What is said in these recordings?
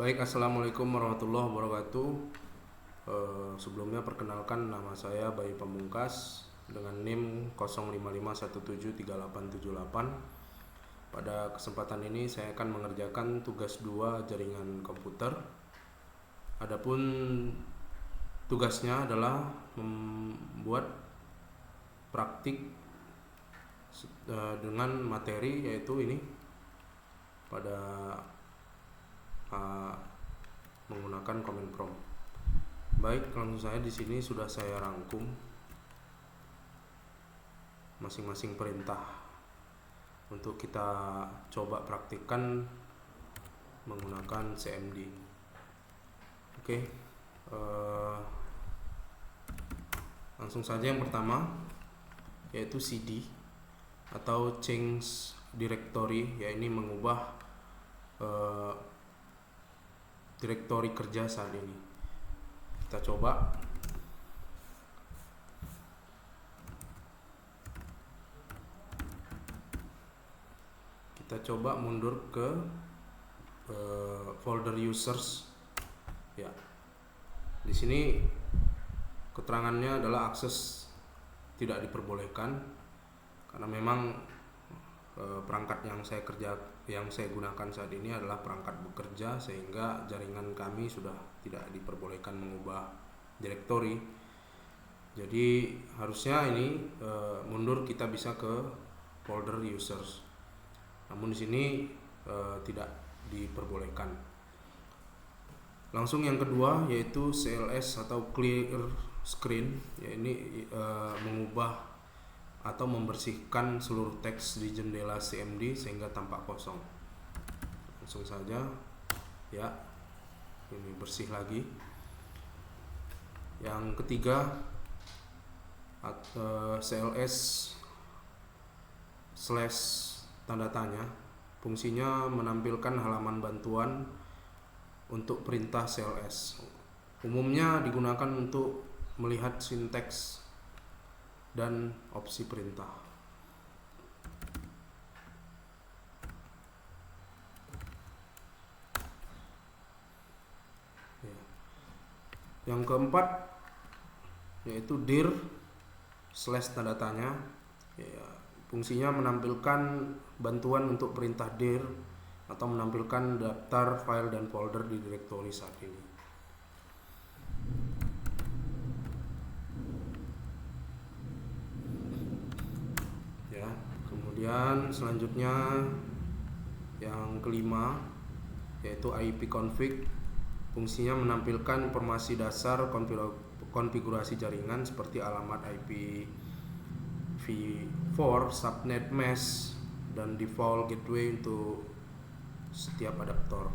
Baik, assalamualaikum warahmatullahi wabarakatuh. Sebelumnya perkenalkan, nama saya Bayu Pamungkas dengan NIM 0551738878. Pada kesempatan ini saya akan mengerjakan tugas 2 jaringan komputer. Adapun tugasnya adalah membuat praktik dengan materi, yaitu ini pada menggunakan command prompt. Baik, langsung saja di sini sudah saya rangkum masing-masing perintah untuk kita coba praktikkan menggunakan CMD. Oke, langsung saja yang pertama, yaitu CD atau change directory, ya ini mengubah direktori kerja saat ini. Kita coba. Kita coba mundur ke folder users. Ya. Di sini keterangannya adalah akses tidak diperbolehkan karena memang perangkat yang saya gunakan saat ini adalah perangkat bekerja, sehingga jaringan kami sudah tidak diperbolehkan mengubah direktori. Jadi harusnya ini mundur kita bisa ke folder users. Namun di sini tidak diperbolehkan. Langsung yang kedua, yaitu CLS atau clear screen, ya ini mengubah atau membersihkan seluruh teks di jendela CMD sehingga tampak kosong. Langsung saja, ya, ini bersih lagi. Yang ketiga, CLS / tanda tanya, fungsinya menampilkan halaman bantuan untuk perintah CLS. Umumnya digunakan untuk melihat sinteks dan opsi perintah. Ya. Yang keempat, yaitu dir / tanda tanya, ya, fungsinya menampilkan bantuan untuk perintah dir atau menampilkan daftar file dan folder di direktori saat ini. Kemudian selanjutnya yang kelima, yaitu ipconfig, fungsinya menampilkan informasi dasar konfigurasi jaringan seperti alamat IPv4, subnet mesh, dan default gateway untuk setiap adaptor.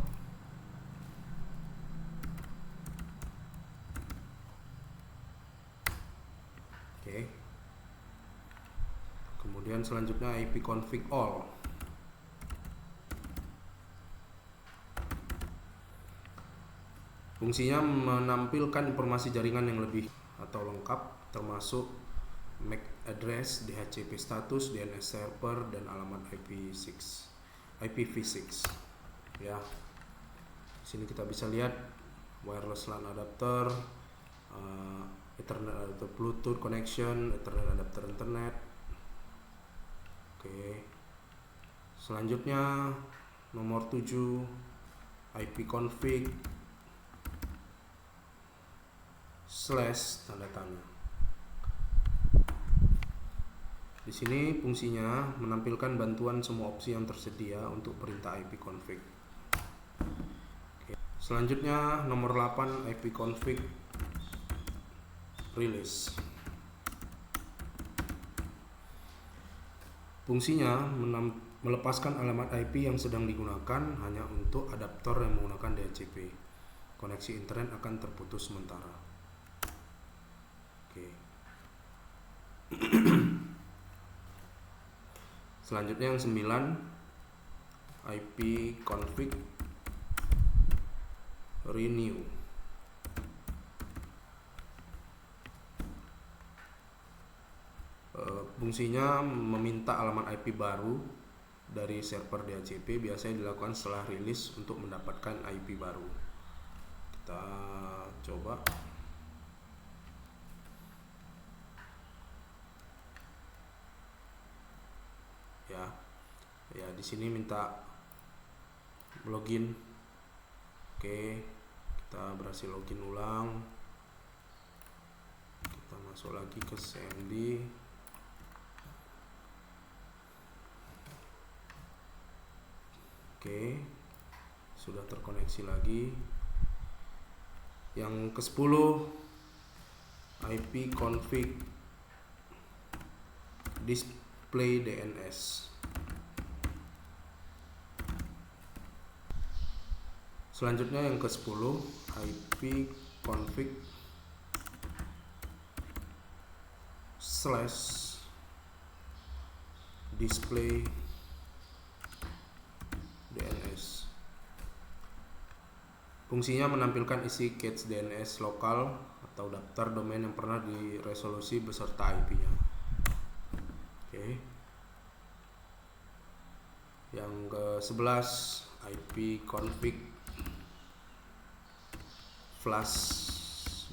Oke. Kemudian selanjutnya ipconfig all. Fungsinya menampilkan informasi jaringan yang lebih atau lengkap, termasuk MAC address, DHCP status, DNS server, dan alamat IPv6. Ya. Di sini kita bisa lihat wireless LAN adapter, Ethernet atau Bluetooth connection, Ethernet adapter internet. Oke. Selanjutnya nomor 7, ipconfig / tanda tanya. Di sini fungsinya menampilkan bantuan semua opsi yang tersedia untuk perintah ipconfig. Oke. Selanjutnya nomor 8, ipconfig release. Fungsinya melepaskan alamat IP yang sedang digunakan hanya untuk adaptor yang menggunakan DHCP. Koneksi internet akan terputus sementara. Oke. Selanjutnya yang 9, ipconfig renew. Fungsinya meminta alamat IP baru dari server DHCP biasanya dilakukan setelah rilis untuk mendapatkan IP baru. Kita coba. Ya di sini minta login. Oke, kita berhasil login ulang. Kita masuk lagi ke CMD. Oke, sudah terkoneksi lagi. Yang ke-10 IP config display DNS. Selanjutnya yang ke-10 IP config / display DNS. Fungsinya menampilkan isi cache DNS lokal atau daftar domain yang pernah diresolusi beserta IP-nya. Oke. Yang ke-11 IP config flash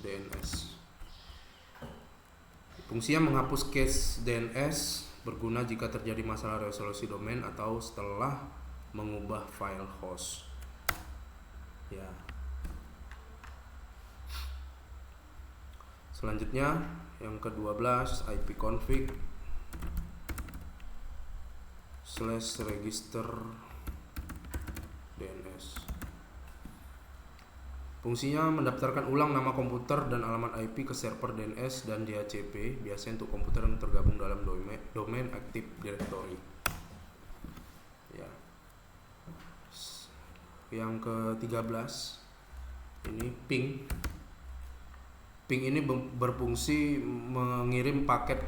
DNS. Fungsinya menghapus cache DNS, berguna jika terjadi masalah resolusi domain atau setelah mengubah file host. Ya. Selanjutnya yang ke-12 IP config / register DNS. Fungsinya mendaftarkan ulang nama komputer dan alamat IP ke server DNS dan DHCP, biasanya untuk komputer yang tergabung dalam domain Active Directory. Ya. Yang ke-13 ini ping. Ping ini berfungsi mengirim paket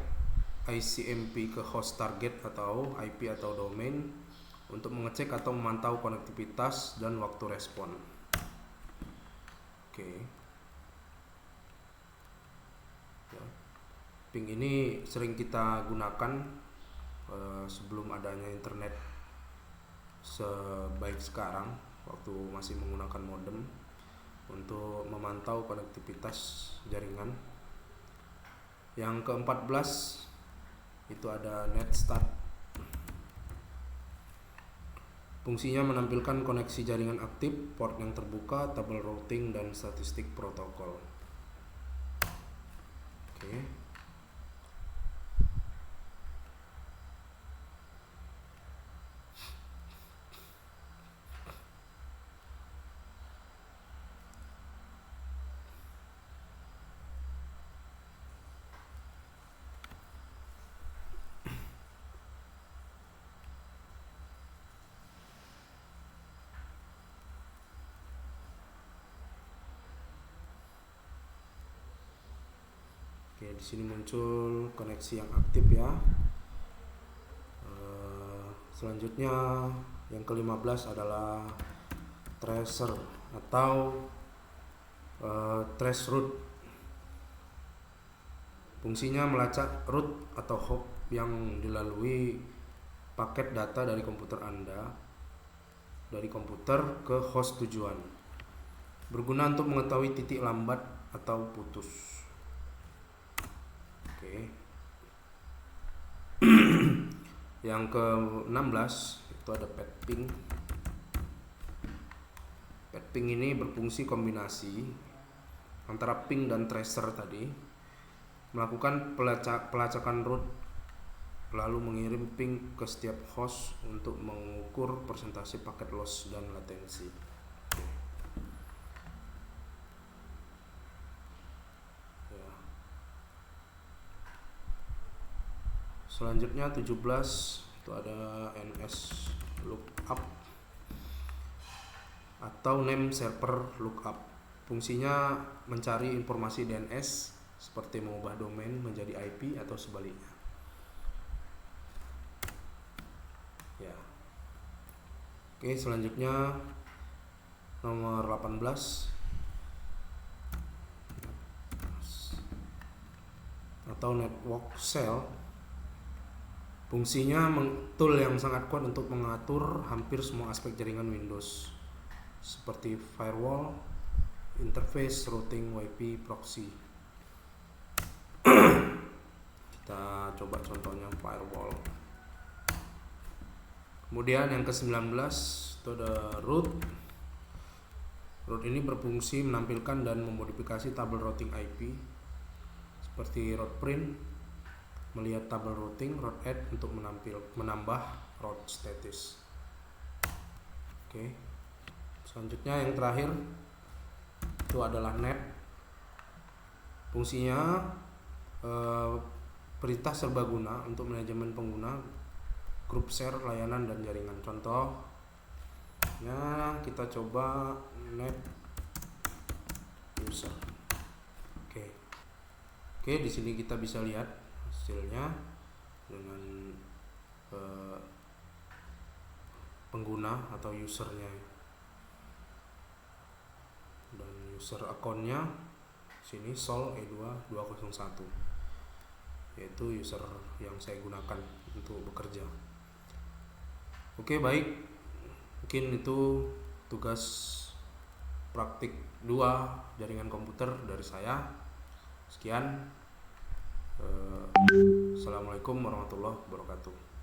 ICMP ke host target atau IP atau domain untuk mengecek atau memantau konektivitas dan waktu respon. Oke. Ya. Ping ini sering kita gunakan sebelum adanya internet sebaik sekarang, waktu masih menggunakan modem, untuk memantau konektivitas jaringan. Yang ke-14 itu ada netstart. Fungsinya menampilkan koneksi jaringan aktif, port yang terbuka, tabel routing, dan statistik protokol. Oke. Oke, di sini muncul koneksi yang aktif ya. Selanjutnya yang ke-15 adalah tracer atau trace route. Fungsinya melacak route atau hop yang dilalui paket data dari komputer Anda dari komputer ke host tujuan. Berguna untuk mengetahui titik lambat atau putus. Oke. Yang ke-16 itu ada petping. Petping ini berfungsi kombinasi antara ping dan tracer tadi, melakukan pelacakan route lalu mengirim ping ke setiap host untuk mengukur persentase paket loss dan latensi. Selanjutnya 17 itu ada NS lookup atau name server lookup. Fungsinya mencari informasi DNS seperti mengubah domain menjadi IP atau sebaliknya. Ya. Oke, selanjutnya nomor 18 atau network cell. Fungsinya tool yang sangat kuat untuk mengatur hampir semua aspek jaringan Windows seperti firewall, interface, routing, WiFi, proxy. Kita coba contohnya firewall. Kemudian yang ke-19 itu ada root. Root ini berfungsi menampilkan dan memodifikasi tabel routing IP seperti route print, melihat tabel routing, route add untuk menambah route status. Oke. Selanjutnya yang terakhir itu adalah net. Fungsinya perintah serbaguna untuk manajemen pengguna, grup share, layanan dan jaringan. Contohnya kita coba net user. Oke, di sini kita bisa lihat hasilnya dengan pengguna atau usernya dan user akunnya sini Sol E2 201, yaitu user yang saya gunakan untuk bekerja. Oke, baik, mungkin itu tugas praktik 2 jaringan komputer dari saya. Sekian. Assalamualaikum warahmatullahi wabarakatuh.